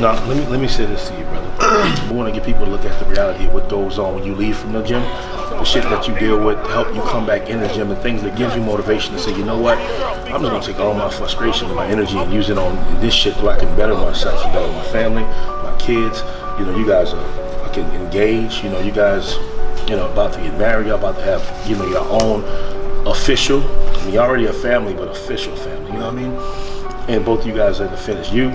Now, let me say this to you, brother. I want to get people to look at the reality of what goes on when you leave from the gym, the shit that you deal with to help you come back in the gym, and things that gives you motivation to say, you know what, I'm just gonna take all my frustration and my energy and use it on this shit so I can better myself and better my family, my kids. You know, you guys are fucking engaged. You know, you guys, you know, about to get married. You're about to have, you know, your own official. I mean, you're already a family, but official family. You know what I mean? And both of you guys are in the finish. You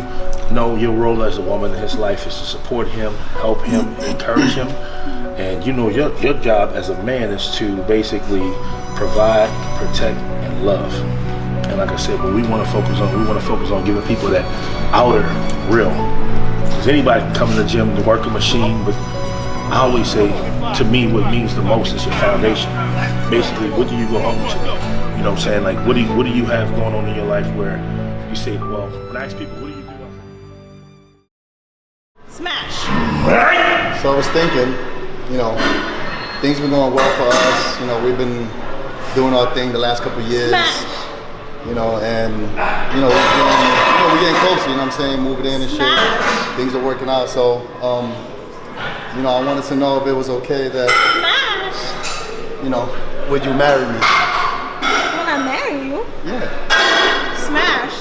know your role as a woman in his life is to support him, help him, encourage him. And you know your job as a man is to basically provide, protect, and love. And like I said, what we want to focus on giving people that outer real. Because anybody can come in the gym to work a machine, but I always say, to me, what means the most is your foundation. Basically, what do you go home to? You know what I'm saying? Like, what do you have going on in your life where you say, well, when I ask people, what do you do? Smash. So I was thinking, you know, things have been going well for us. You know, we've been doing our thing the last couple of years. Smash. You know, and we're getting closer. You know what I'm saying? Moving in and shit. Things are working out. So, you know, I wanted to know if it was okay that, Smash. you know, would you marry me? When I marry you? Yeah. Smash.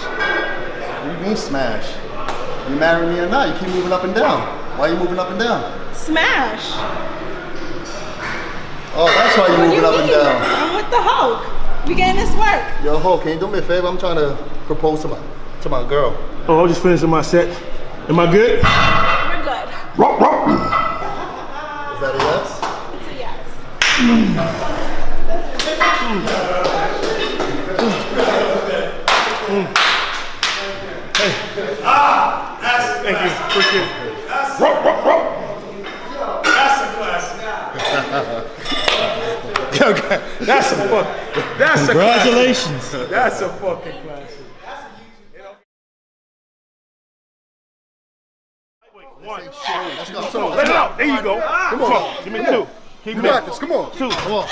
What do you mean smash? You marry me or not? You keep moving up and down. Why are you moving up and down? Smash. Oh, that's why you're moving up and down. I'm with the Hulk. We getting this work. Yo, Ho, can you do me a favor? I'm trying to propose to my girl. Oh, I'm just finishing my set. Am I good? You're good. Is that a yes? It's a yes. Thank you. Appreciate it. That's a classic. That's a Congratulations. classic. That's a fucking classic. One, Let's go. let it out. There you go. Come on. Give me two. Keep You me. got this. Come on. Two. Come on.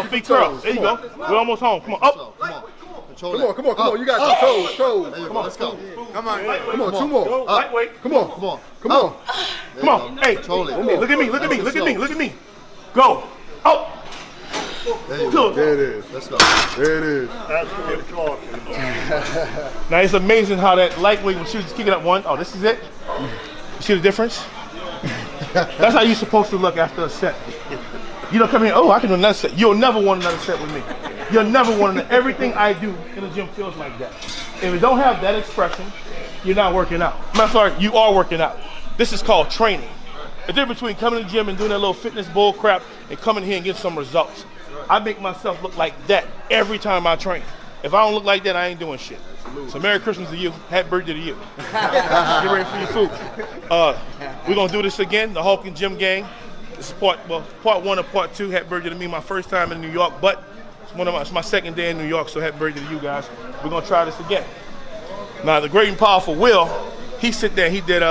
Feet curl. There you go. We're almost home. Come on. Up. Come on. Control Come it. on, come on, come on. You got your toes. There you go. Let's go. Come on, two more. Go. Lightweight. Come on, Come on. come on. Come on. Hey. Control it. Hey, look at me. Look at me. Look at me. Look at me. Go. Up. There you go. There it is. Let's go. There it is. Now it's amazing how that lightweight when she was kicking up one. Oh, this is it. You see the difference? That's how you're supposed to look after a set. You don't come here, oh, I can do another set. You'll never want another set with me. You'll never want another. Everything I do in the gym feels like that. If you don't have that expression, you're not working out. Matter of fact, you are working out. This is called training. The difference between coming to the gym and doing that little fitness bull crap and coming here and getting some results. I make myself look like that every time I train. If I don't look like that, I ain't doing shit. So Merry Christmas to you. Happy birthday to you. Get ready for your food. We're going to do this again, the Hulk and Gym Gang. This is part one of part two. Happy birthday to me, my first time in New York, but it's my second day in New York, so happy birthday to you guys. We're going to try this again. Now, the great and powerful Will, he sit there, he did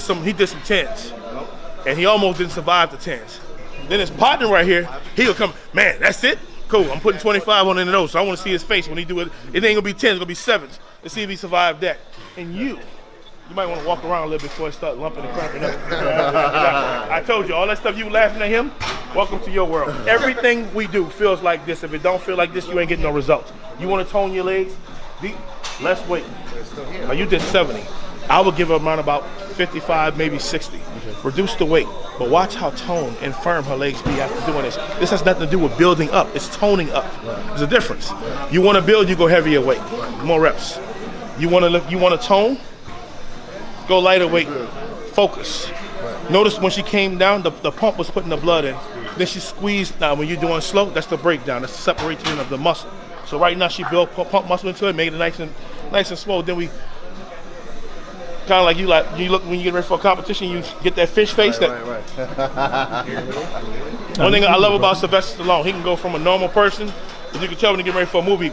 some 10s. And he almost didn't survive the 10s. Then his partner right here, he'll come, man, that's it? Cool, I'm putting 25 on into those, so I want to see his face when he do it. It ain't gonna be 10s, it's gonna be 7s. Let's see if he survived that. And you might want to walk around a little bit before it start lumping and cramping up. I told you, all that stuff you laughing at him, welcome to your world. Everything we do feels like this. If it don't feel like this, you ain't getting no results. You want to tone your legs? Deep, less weight. Now you did 70. I would give her around about 55, maybe 60. Reduce the weight, but watch how toned and firm her legs be after doing this. This has nothing to do with building up, it's toning up. There's a difference. You want to build, you go heavier weight, more reps. You want to tone, go lighter weight, focus. Notice when she came down, the pump was putting the blood in. Then she squeezed. Now when you're doing slow, that's the breakdown, that's the separation of the muscle. So right now she built pump muscle into it, made it nice and slow. Then we kind of like you look when you get ready for a competition, you get that fish face. Right. One thing I love about Sylvester Stallone, he can go from a normal person, as you can tell when you get ready for a movie.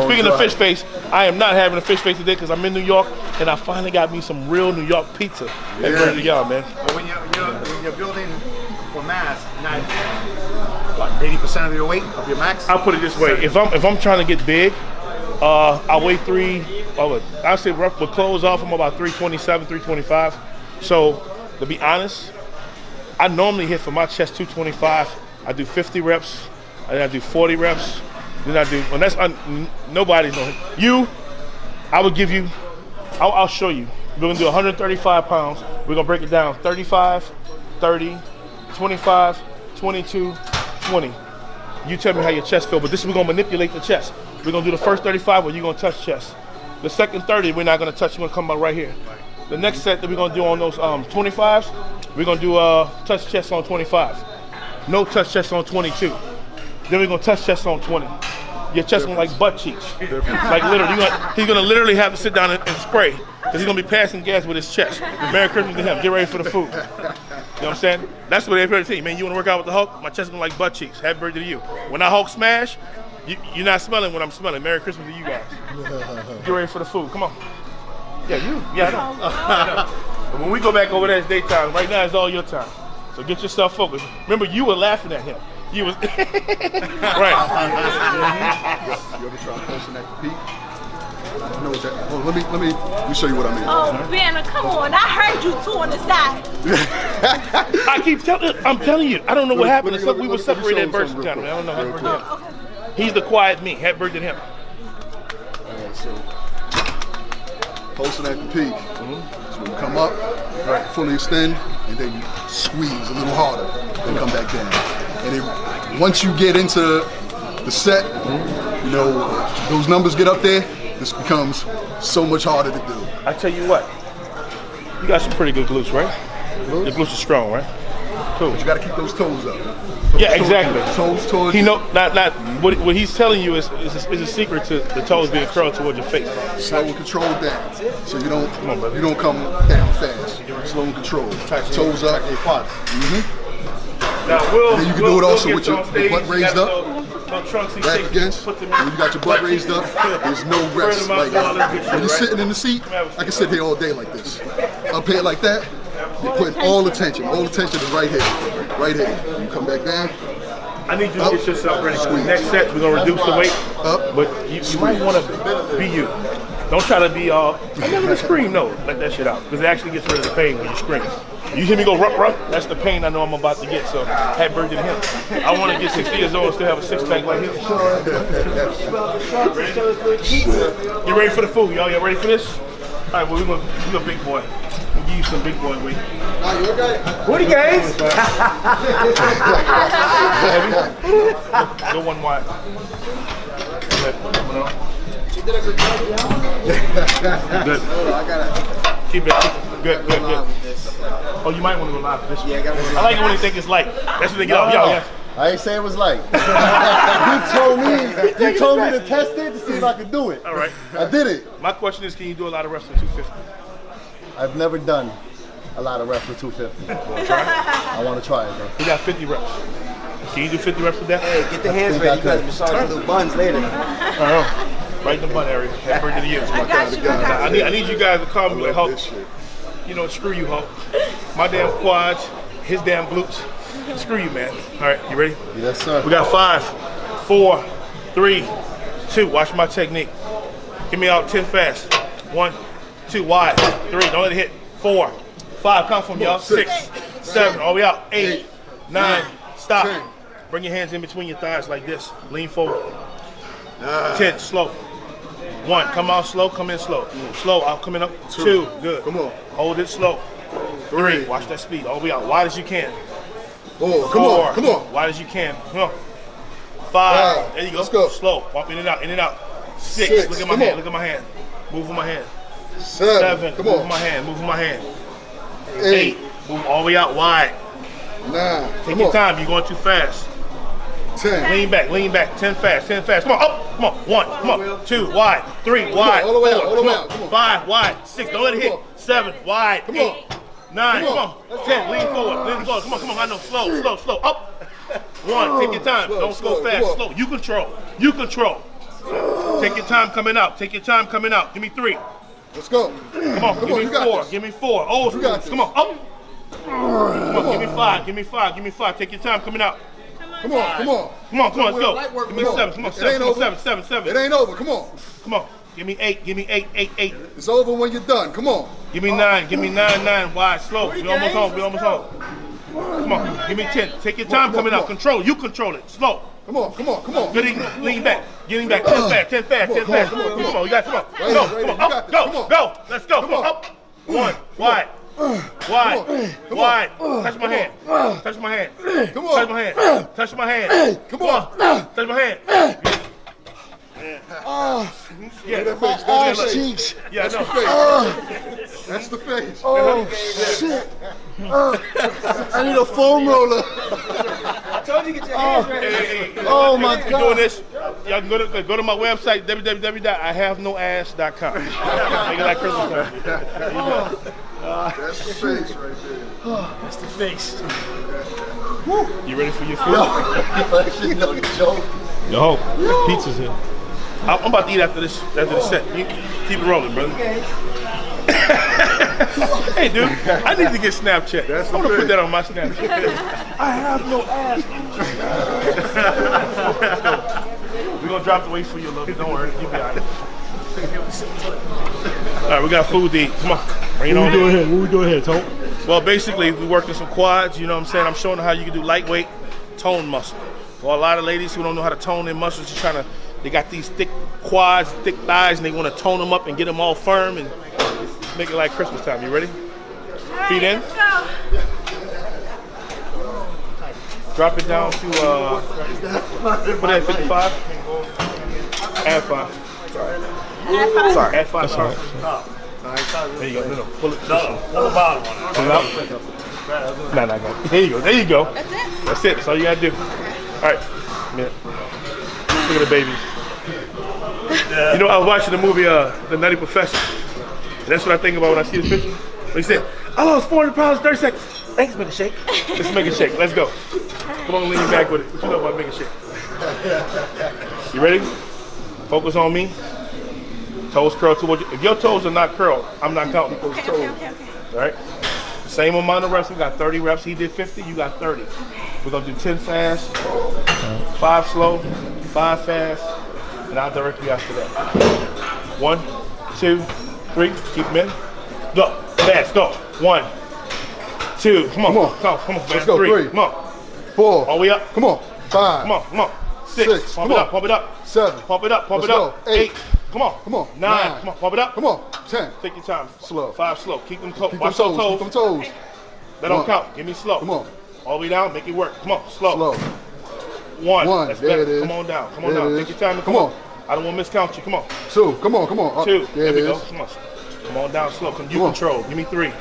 Speaking of fish face, I am not having a fish face today because I'm in New York and I finally got me some real New York pizza. Yeah. Ready to y'all, man. But when you're building for mass, not what 80% of your weight of your max. I'll put it this way: if I'm trying to get big, I weigh 3 I say rough with clothes off, I'm about 327, 325. So to be honest, I normally hit for my chest 225. I do 50 reps, and I do 40 reps. Then I do, and that's nobody's gonna hit. You, I would give you, I'll show you. We're gonna do 135 pounds. We're gonna break it down 35, 30, 25, 22, 20. You tell me how your chest feel, but this is we're gonna manipulate the chest. We're gonna do the first 35 where you're gonna touch chest. The second 30, we're not gonna touch, you're gonna come out right here. The next set that we're gonna do on those 25s, we're gonna do touch chest on 25. No touch chest on 22. Then we're gonna touch chest on 20. Your chest gonna like butt cheeks. Like literally, he's gonna literally have to sit down and spray because he's gonna be passing gas with his chest. Merry Christmas to him. Get ready for the food. You know what I'm saying? That's what they're trying to tell you. Man, you wanna work out with the Hulk? My chest gonna like butt cheeks. Happy birthday to you. When I Hulk smash, you're not smelling what I'm smelling. Merry Christmas to you guys. Get ready for the food. Come on. Yeah, you. Yeah, I know. But when we go back over there, it's daytime. Right now, it's all your time. So get yourself focused. Remember, you were laughing at him. You was right. You ever try posting at the peak? No, that. Oh, let me show you what I mean. Oh, Banner, come on. I heard you two on the side. I'm telling you, I don't know what happened. Let me We were separated at birth time. I don't know. Happy birthday to him. He's the quiet me. Happy birthday to him. Alright, so posting at the peak. So you come up, fully extend, and then you squeeze a little harder, then come back down. And then once you get into the set, you know, those numbers get up there, this becomes so much harder to do. I tell you what, you got some pretty good glutes, right? Your glutes are strong, right? Cool. But you gotta keep those toes up. Yeah, exactly. Toes towards He know not what he's telling you is a secret to the toes being curled towards your face. slow and controlled down, so you don't come down fast. Slow and controlled. Toes up. Now And then you can do it also with your butt raised up. Back Back against. When you got your butt raised up, there's no rest. Like when you're sitting in the seat, I can sit here all day like this. Up here like that, you're putting all attention. All attention is right here. Right here. You come back down. I need you to get yourself ready. For the next set, we're gonna reduce the weight, but you might want to be you. Don't try to be all. I'm never gonna scream. No, let that shit out, because it actually gets rid of the pain when you scream. You hear me go rup rup? That's the pain I know I'm about to get. So happy birthday to him. I want to get 60 years old and still have a six pack like him. You ready for the food, y'all? Y'all ready for this? All right, well we're big boy. We'll give you some big boy weight. Booty games. Go one wide. Good. Keep it. Good. Oh, you might want to go live for this one. Yeah, I got one. I like it when they think it's light. That's when they get off. Yeah. I ain't say it was light. you told me to test it to see if I could do it. All right. I did it. My question is, can you do a lot of reps with 250? I've never done a lot of reps with 250. I want to try it though. We got 50 reps. Can you do 50 reps with that? Hey, get the hands ready. You guys massage your little buns later. Right in the butt area. Happy birthday to you. I got you. I need you guys to call me like Hulk. You know, screw you, Hulk. My damn quads, his damn glutes. Screw you, man. All right, you ready? Yes, sir. We got 5, 4, 3, 2. Watch my technique. Give me out 10 fast. 1, 2, wide. 3, don't let it hit. 4, 5, count from y'all. 6, 7, all the way out. 8, 9, stop. 10. Bring your hands in between your thighs like this. Lean forward. 10, slow. 1, come out slow, come in slow. Slow, out coming up. 2, good. Come on. Hold it slow. 3, watch that speed. All the way out, wide as you can. Oh, 4, come on. wide as you can. Come on. 5, there you go. Let's go. Slow, walk in and out, in and out. 6, 6, look at my come hand, on. look at my hand. Move with my hand. 7, come move with on. my hand, move with my hand. 8, move all the way out wide. 9, Take come your on. time, you're going too fast. 10, Lean back, 10 fast. Come on, up, come on. 1, come on. 2, wide. 3, wide. all the way out, 4, all the way come out, come on. 5, wide. 6, don't let it hit. Come on. 7, wide. Come 8, on. 9, Come come on. on. 10, lean forward. Come on. I know, slow. Up. 1, take your time. Slow, Don't slow, go fast. come on. Slow. You control. Take your time coming out. Give me 3. let's go. Come on, give me you got 4. this. Give me 4. Oh, You got this. come on, up. Come on, give me 5. Take your time coming out. Come on. Come on, let's go. Give me Come on. 7. Come on, It ain't over. 7. It ain't over. Come on. Come on. Give me 8. Give me 8, 8, 8. It's over when you're done. Come on. Give me 9. Give me 9, 9. Wide, slow. We almost home. We almost home. Come on. Give me 10. Take your time coming out. Control. You control it. Slow. Come on. Come on. Come on. Good evening. Lean back. Getting back. 10 fast. 10 fast. 10 fast. Come on. You got. Come on. Go. Come on. Up. Go. Go. Let's go. Come on. Up. 1. Wide. Wide. Wide. Touch my hand. Touch my hand. Come on. Touch my hand. Touch my hand. Come on. Touch my hand. Yeah. My ass cheeks. Yeah, I know. That's the face. Oh, shit. I need a foam roller. I told you get your hands ready. Oh, my If you're God. doing this, y'all can go to my website, www.ihavenoass.com. Make it like Christmas time. That's the face right there. That's the face. You ready for your food? That shit no joke. Yo, pizza's here. I'm about to eat after this set. You keep it rolling, brother. Hey, dude, I need to get Snapchat. That's I want to the put that on my Snapchat. I have no ass. We're going to drop the weight for you a little bit. Don't worry. You'll be all right. All right, we got food to eat. Come on. Bring it on in. What we doing here, Tone? Well, basically, we're working some quads. You know what I'm saying? I'm showing how you can do lightweight tone muscle. For a lot of ladies who don't know how to tone their muscles, they got these thick quads, thick thighs, and they want to tone them up and get them all firm and make it like Christmas time. You ready? Feet in. Let's go. Drop it down to, what is that, 55? Add 5. Sorry. Add 5. There you go. No. Pull it. No. Pull the bottom one. Pull it out. No. There you go. There you go. That's it? That's it. That's all you got to do. All right. Yeah. Look at the babies. You know, I was watching the movie The Nutty Professor. And that's what I think about when I see this picture. He said, I lost 400 pounds in 30 seconds. Thanks, Make a Shake. Let's make a shake. Let's go. Come on, lean back with it. What you know about Make a Shake? You ready? Focus on me. Toes curl towards you. If your toes are not curled, I'm not counting those toes. Okay. All right? Same amount of reps. We got 30 reps. He did 50. You got 30. We're going to do 10 fast, 5 slow, 5 fast, and I'll direct you after that. 1, 2, 3. Keep them in. Go. Fast. Go. 1, 2. Come on. Come on. Let's go. 3. Come on. 4. All the way up. Come on. 5. Come on. 6. Pump it up. Pump it up. 7. Pump it up. Pump it Let's up. go. 8. Come on. Come on. 9. Come on. Pump it up. Come on. 10. Take your time. Slow. 5 slow. Keep them toes. Keep them Watch those toes. Keep them toes. Let them One. count. Give me slow. Come on. All the way down. Make it work. Come on. Slow. Slow. 1. There better. it is. Come on down. Come There on down. it Take is. your time. And Come come on. I don't want to miscount you. Come on. 2. Come on. Come on. 2. There we it go. is. Come on down slow. You Come on. control. Give me 3.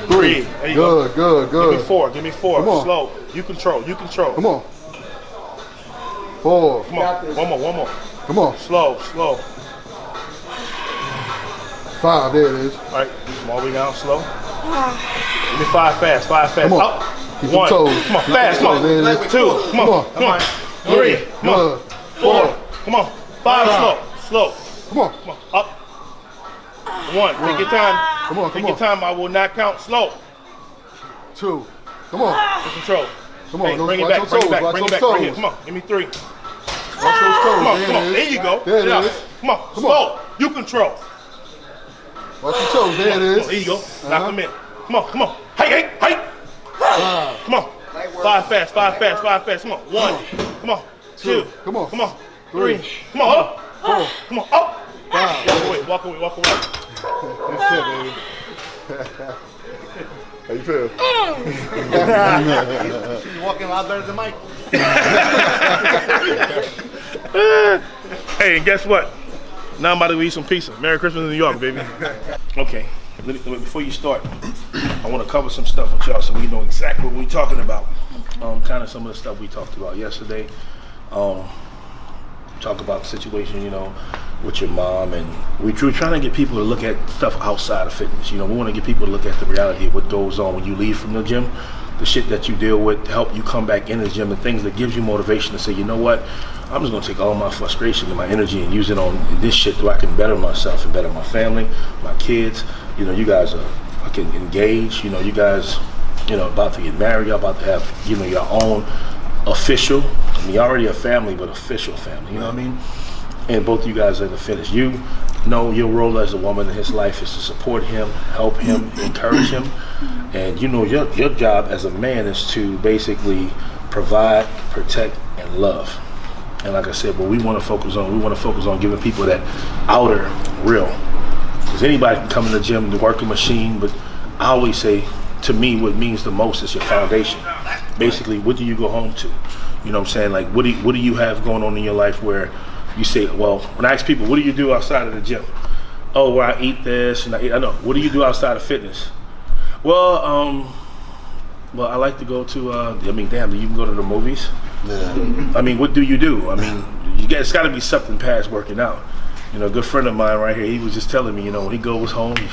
3. There you go. Good. Give me 4. Give me 4. Come on. Slow. You control. Come on. 4. Come on. One more. Come on. Slow. 5. There it is. All right. Come all the way down slow. Give me 5 fast. 5 fast. Come on. Up. Keep them 1. toes. Come on. Keep Fast. them Come on. toes. There it is. 2. Come on. Come on. 3. Come on. Good. 4. Come on. 5. Slow. Come on. Come on. Up. 1. Take your time. Come on. Take Come your on. time. I will not count. Slow. 2. Come on. Control. Come on. Hey, Don't bring it watch back. those Bring it toes. back. Watch Bring it those back. Right here. toes. Come on. Give me 3. Watch those toes. Come on. There you go. There it Get out. is. Come on. Come Slow. on. You control. Watch your toes. There it Come is. on. There you go. Knock them in. Come on. Hey. Come on. 5 fast. 5 fast. Come on. 1. Come on. 2. Come on. Come on. 3. 3. Come on. Up. 4. Come on. Up. 5. Walk away. That's it, baby. How you feel? She's walking a lot better than Mike. Hey, and guess what? Now I'm about to eat some pizza. Merry Christmas in New York, baby. Okay, before you start, I want to cover some stuff with y'all so we know exactly what we're talking about. Kind of some of the stuff we talked about yesterday. Talk about the situation, with your mom, and we're trying to get people to look at stuff outside of fitness. We want to get people to look at the reality of what goes on when you leave from the gym, the shit that you deal with to help you come back in the gym, and things that gives you motivation to say, you know what, I'm just gonna take all my frustration and my energy and use it on this shit so I can better myself and better my family, my kids. You guys are fucking engaged. You guys, about to get married. You're about to have, your own official. You're already a family, but official family. You know what I mean? and both of you guys are the finish. You know your role as a woman in his life is to support him, help him, encourage him, and you know your job as a man is to basically provide, protect, and love. And like I said, what we want to focus on giving people that outer real. Because anybody can come in the gym to work a machine, but I always say, to me, what means the most is your foundation. Basically, what do you go home to? You know what I'm saying? Like, what do you have going on in your life where you say, well, when I ask people, what do you do outside of the gym? Oh, well, I eat this and I know. What do you do outside of fitness? Well, I like to go to, damn, you can go to the movies? Yeah. I mean, what do you do? I mean, it's got to be something past working out. You know, a good friend of mine right here, he was just telling me, you know, when he goes home, he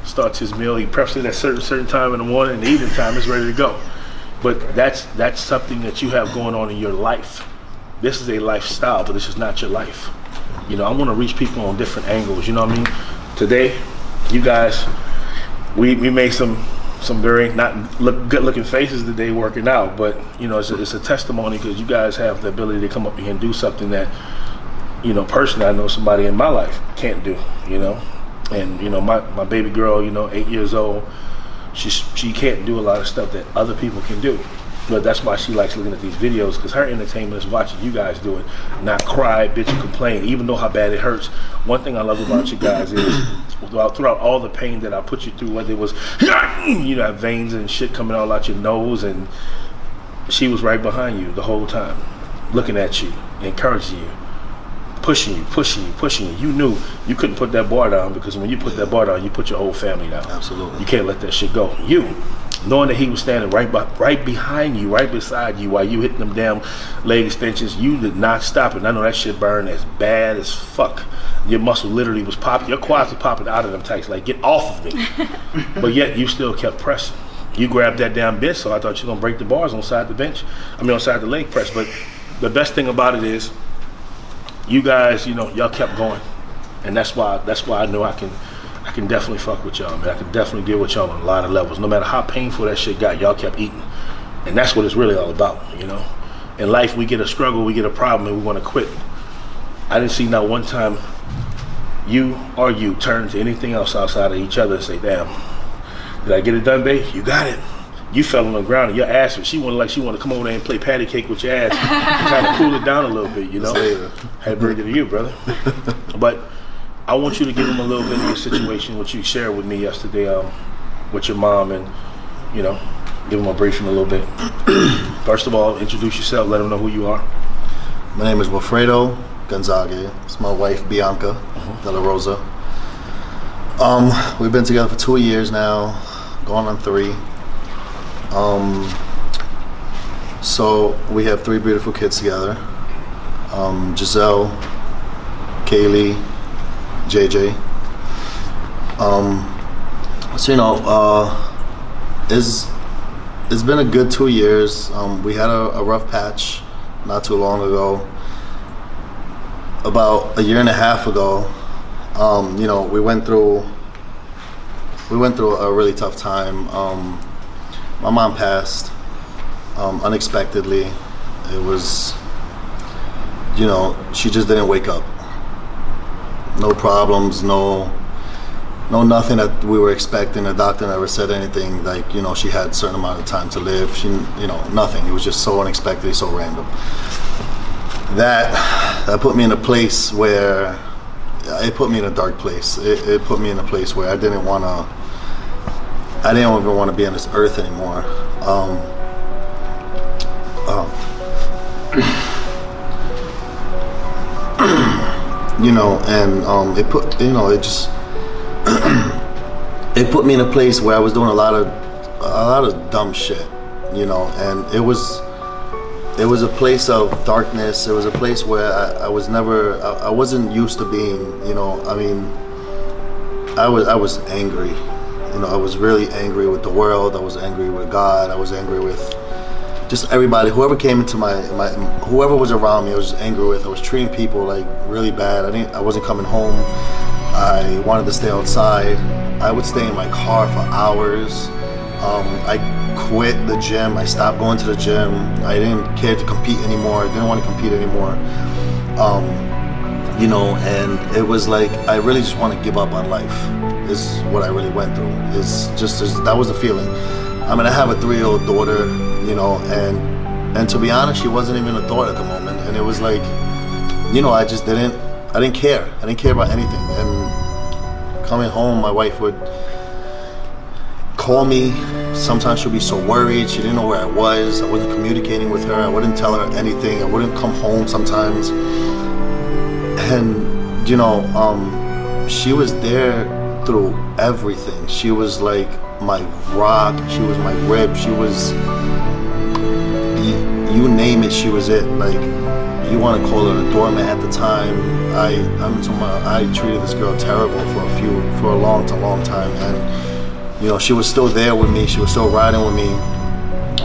starts his meal, he preps it at certain time in the morning, and the evening time is ready to go. But that's something that you have going on in your life. This is a lifestyle, but this is not your life. You know, I want to reach people on different angles, you know what I mean? Today, you guys, we made some very good looking faces today working out, but you know, it's a testimony because you guys have the ability to come up here and do something that, you know, personally I know somebody in my life can't do, you know. And you know, my baby girl, you know, 8 years old, she can't do a lot of stuff that other people can do. But that's why she likes looking at these videos, because her entertainment is watching you guys do it, not cry, bitch, and complain, even though how bad it hurts. One thing I love about you guys is throughout all the pain that I put you through, whether it was, you know, veins and shit coming all out your nose, and she was right behind you the whole time, looking at you, encouraging you, pushing you. You knew you couldn't put that bar down, because when you put that bar down, you put your whole family down. Absolutely. You can't let that shit go. You, knowing that he was standing right behind you, right beside you, while you hitting them damn leg extensions, you did not stop it. And I know that shit burned as bad as fuck. Your muscle literally was popping. Your quads were popping out of them tights, like, get off of me. But yet you still kept pressing. You grabbed that damn bench, so I thought you were gonna break the bars on side the bench. On side the leg press. But the best thing about it is, you guys, you know, y'all kept going, and that's why I know I can definitely fuck with y'all, man. I can definitely deal with y'all on a lot of levels. No matter how painful that shit got, y'all kept eating, and that's what it's really all about, you know. In life, we get a struggle, we get a problem, and we want to quit. I didn't see not one time you turn to anything else outside of each other and say, "Damn, did I get it done, babe? You got it." You fell on the ground and your ass, she wanted to come over there and play patty cake with your ass, trying to cool it down a little bit, you know. Had bring it to you, brother. But I want you to give them a little bit of your situation, what you shared with me yesterday, with your mom, and you know, give them a briefing a little bit. First of all, introduce yourself. Let them know who you are. My name is Wilfredo Gonzaga. It's my wife Bianca De La Rosa. We've been together for 2 years now, going on 3. So we have 3 beautiful kids together. Giselle, Kaylee, JJ. So you know, it's been a good 2 years. We had a rough patch not too long ago. About a year and a half ago, you know, we went through a really tough time. My mom passed unexpectedly. It was, you know, she just didn't wake up. No problems, no nothing that we were expecting. The doctor never said anything like, you know, she had a certain amount of time to live. She, you know, nothing. It was just so unexpected, so random. That put me in a place where, it put me in a dark place. It put me in a place where I didn't even want to be on this earth anymore. You know, and it put me in a place where I was doing a lot of dumb shit, you know, and it was a place of darkness. It was a place where I wasn't used to being, you know. I mean, I was angry. You know, I was really angry with the world. I was angry with God. I was angry with just everybody. Whoever came into whoever was around me, I was angry with. I was treating people like really bad. I wasn't coming home. I wanted to stay outside. I would stay in my car for hours. I quit the gym. I stopped going to the gym. I didn't care to compete anymore. I didn't want to compete anymore. you know, and it was like I really just want to give up on life. Is what I really went through. That was the feeling. I mean, I have a 3-year-old daughter, you know, and to be honest, she wasn't even a thought at the moment, and it was like, you know, I didn't care. I didn't care about anything. And coming home, my wife would call me. Sometimes she'd be so worried. She didn't know where I was. I wasn't communicating with her. I wouldn't tell her anything. I wouldn't come home sometimes. And, you know, she was there through everything. She was like my rock. She was my rib. She was, you name it, she was it. Like, you want to call her a doormat at the time. I treated this girl terrible for a long time, and you know, she was still there with me. She was still riding with me.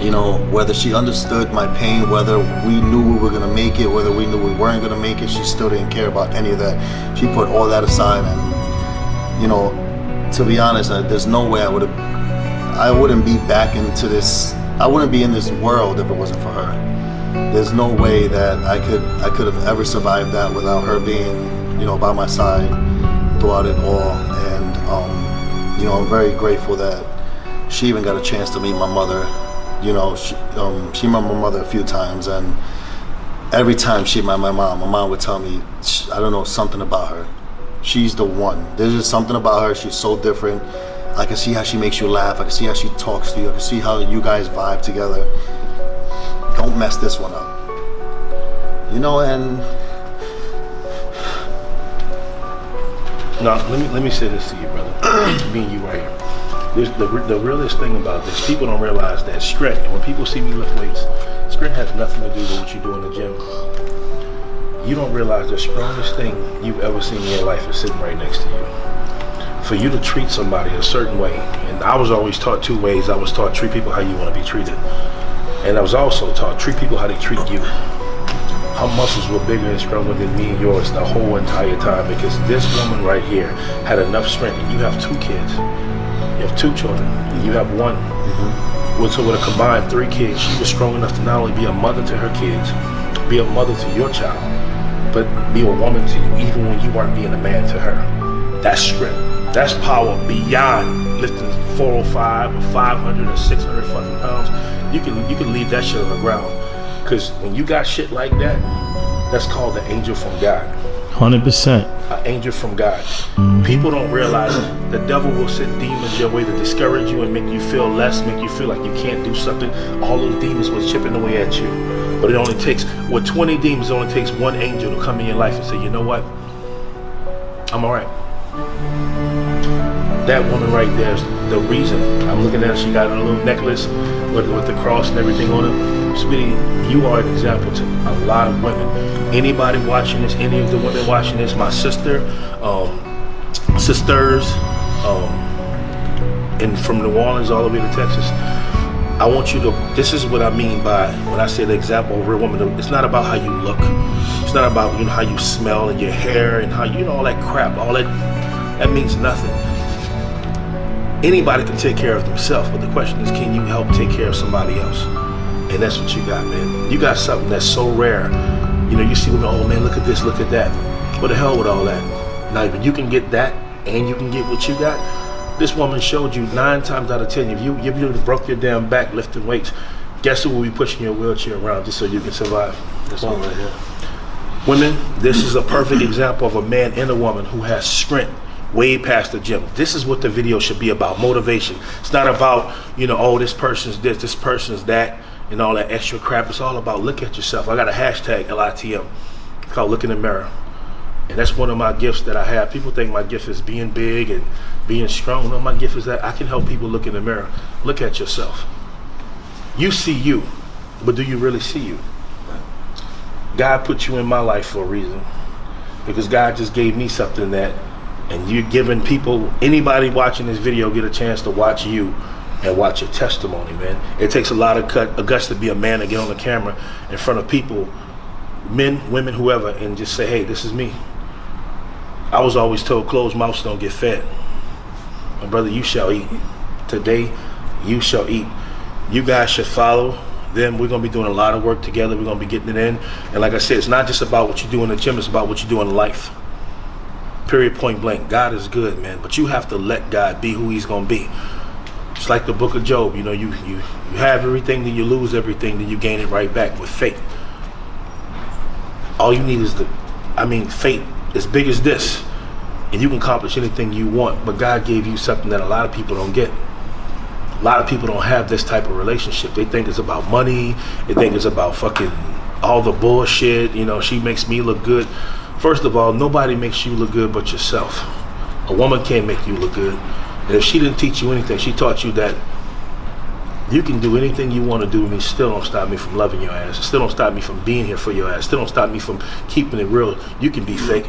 You know, whether she understood my pain, whether we knew we were gonna make it, whether we knew we weren't gonna make it, she still didn't care about any of that. She put all that aside, and you know, to be honest, there's no way I wouldn't be back into this. I wouldn't be in this world if it wasn't for her. There's no way that I could have ever survived that without her being, you know, by my side throughout it all. And you know, I'm very grateful that she even got a chance to meet my mother. You know, she met my mother a few times, and every time she met my mom would tell me, I don't know, something about her. She's the one. There's just something about her. She's so different. I can see how she makes you laugh. I can see how she talks to you. I can see how you guys vibe together. Don't mess this one up. You know, and now let me say this to you, brother. Me and you right here. The realest thing about this, people don't realize that strength, and when people see me lift weights, strength has nothing to do with what you do in the gym. You don't realize the strongest thing you've ever seen in your life is sitting right next to you. For you to treat somebody a certain way, and I was always taught 2 ways. I was taught treat people how you want to be treated, and I was also taught treat people how they treat you. Her muscles were bigger and stronger than me and yours the whole entire time, because this woman right here had enough strength, and you have 2 kids. You have 2 children, and you have 1. So with a combined 3 kids, she was strong enough to not only be a mother to her kids, be a mother to your child, but be a woman to you, even when you weren't being a man to her. That's strength. That's power beyond lifting 405 or 500 or 600 fucking pounds. You can leave that shit on the ground, because when you got shit like that, that's called the angel from God. 100%. An angel from God. People don't realize the devil will send demons your way to discourage you and make you feel less, make you feel like you can't do something. All those demons was chipping away at you. But it only takes, with 20 demons, it only takes 1 angel to come in your life and say, you know what? I'm all right. That woman right there is the reason. I'm looking at her, she got a little necklace with the cross and everything on it. Sweetie, you are an example to a lot of women. Anybody watching this, any of the women watching this, my sister, sisters, and from New Orleans all the way to Texas, I want you to, this is what I mean by when I say the example of a real woman. It's not about how you look. It's not about, you know, how you smell and your hair and how, you know, all that crap, all that means nothing. Anybody can take care of themselves, but the question is, can you help take care of somebody else? And that's what you got, man. You got something that's so rare. You know, you see women, oh man, look at this, look at that. What the hell with all that? Now, if you can get that and you can get what you got, this woman showed you 9 times out of 10, if you broke your damn back lifting weights, guess who will be pushing your wheelchair around just so you can survive? This one right here. Women, this is a perfect example of a man and a woman who has strength way past the gym. This is what the video should be about, motivation. It's not about, you know, oh, this person's this person's that, and all that extra crap. It's all about look at yourself. I got a hashtag LITM. It's called Look in the Mirror. And that's one of my gifts that I have. People think my gift is being big and being strong. No, my gift is that I can help people look in the mirror. Look at yourself. You see you, but do you really see you? God put you in my life for a reason, because God just gave me something that, and you're giving people, anybody watching this video, get a chance to watch you and watch your testimony, man. It takes a lot of guts to be a man to get on the camera in front of people, men, women, whoever, and just say, hey, this is me. I was always told closed mouths don't get fed. My brother, you shall eat. Today, you shall eat. You guys should follow then we're gonna be doing a lot of work together. We're gonna be getting it in. And like I said, it's not just about what you do in the gym, it's about what you do in life. Period, point blank. God is good, man. But you have to let God be who he's gonna be. It's like the book of Job, you know, you have everything, then you lose everything, then you gain it right back with faith. All you need is faith as big as this, and you can accomplish anything you want, but God gave you something that a lot of people don't get. A lot of people don't have this type of relationship. They think it's about money, they think it's about fucking all the bullshit, you know, she makes me look good. First of all, nobody makes you look good but yourself. A woman can't make you look good. And if she didn't teach you anything, she taught you that you can do anything you want to do, and it still don't stop me from loving your ass. It still don't stop me from being here for your ass. It still don't stop me from keeping it real. You can be fake,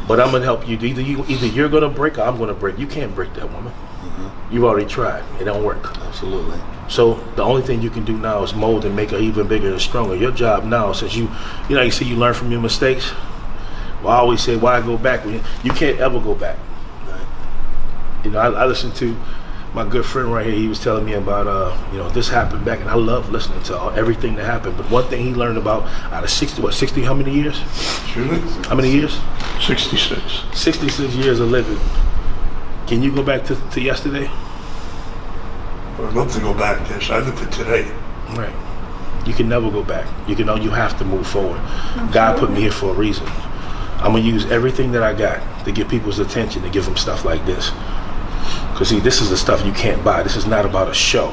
but I'm gonna help you. Either you're gonna break or I'm gonna break. You can't break that woman. You've already tried. It don't work. Absolutely. So the only thing you can do now is mold and make her even bigger and stronger. Your job now, since you see you learn from your mistakes. Well, I always say, why go back? You can't ever go back. You know, I listened to my good friend right here. He was telling me about, this happened back, and I love listening to everything that happened. But one thing he learned about out of 60, how many years? How many years? 66. 66 years of living. Can you go back to yesterday? I'd love to go back, yes. I live for today. Right. You can never go back. You have to move forward. God put me here for a reason. I'm going to use everything that I got to get people's attention, to give them stuff like this. Because see, this is the stuff you can't buy. This is not about a show.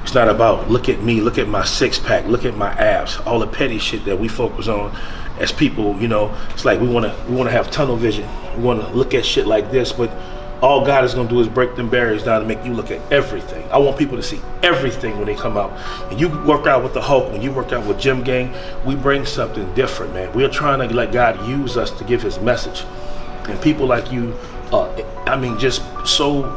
It's not about, look at me, look at my six pack, look at my abs, all the petty shit that we focus on as people. It's like we want to have tunnel vision. We want to look at shit like this, but all God is going to do is break them barriers down to make you look at everything. I want people to see everything when they come out. And you work out with the Hulk, when you work out with Gym Gang, we bring something different, man. We are trying to let God use us to give his message. And people like you, just so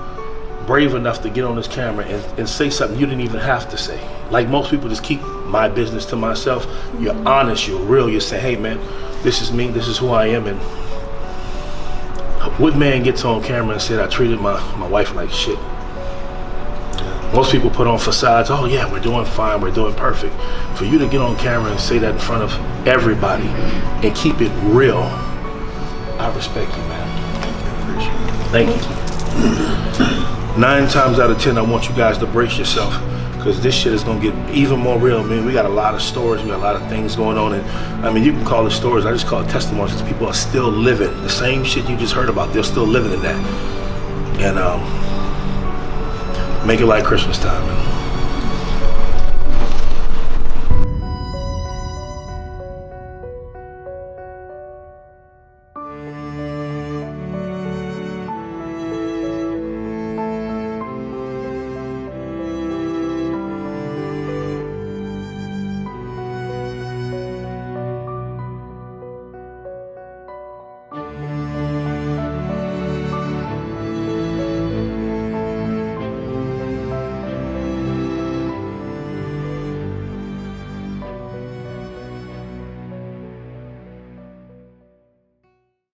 brave enough to get on this camera and say something you didn't even have to say. Like most people just keep my business to myself. You're honest, you're real. You say, hey man, this is me, this is who I am. And what man gets on camera and said, I treated my wife like shit? Most people put on facades, oh yeah, we're doing fine, we're doing perfect. For you to get on camera and say that in front of everybody and keep it real, I respect you, man. Thank you. 9 times out of 10, I want you guys to brace yourself, because this shit is gonna get even more real, man. We got a lot of stories, we got a lot of things going on, and you can call it stories, I just call it testimonies, because people are still living the same shit you just heard about. They're still living in that. And make it like Christmas time, man.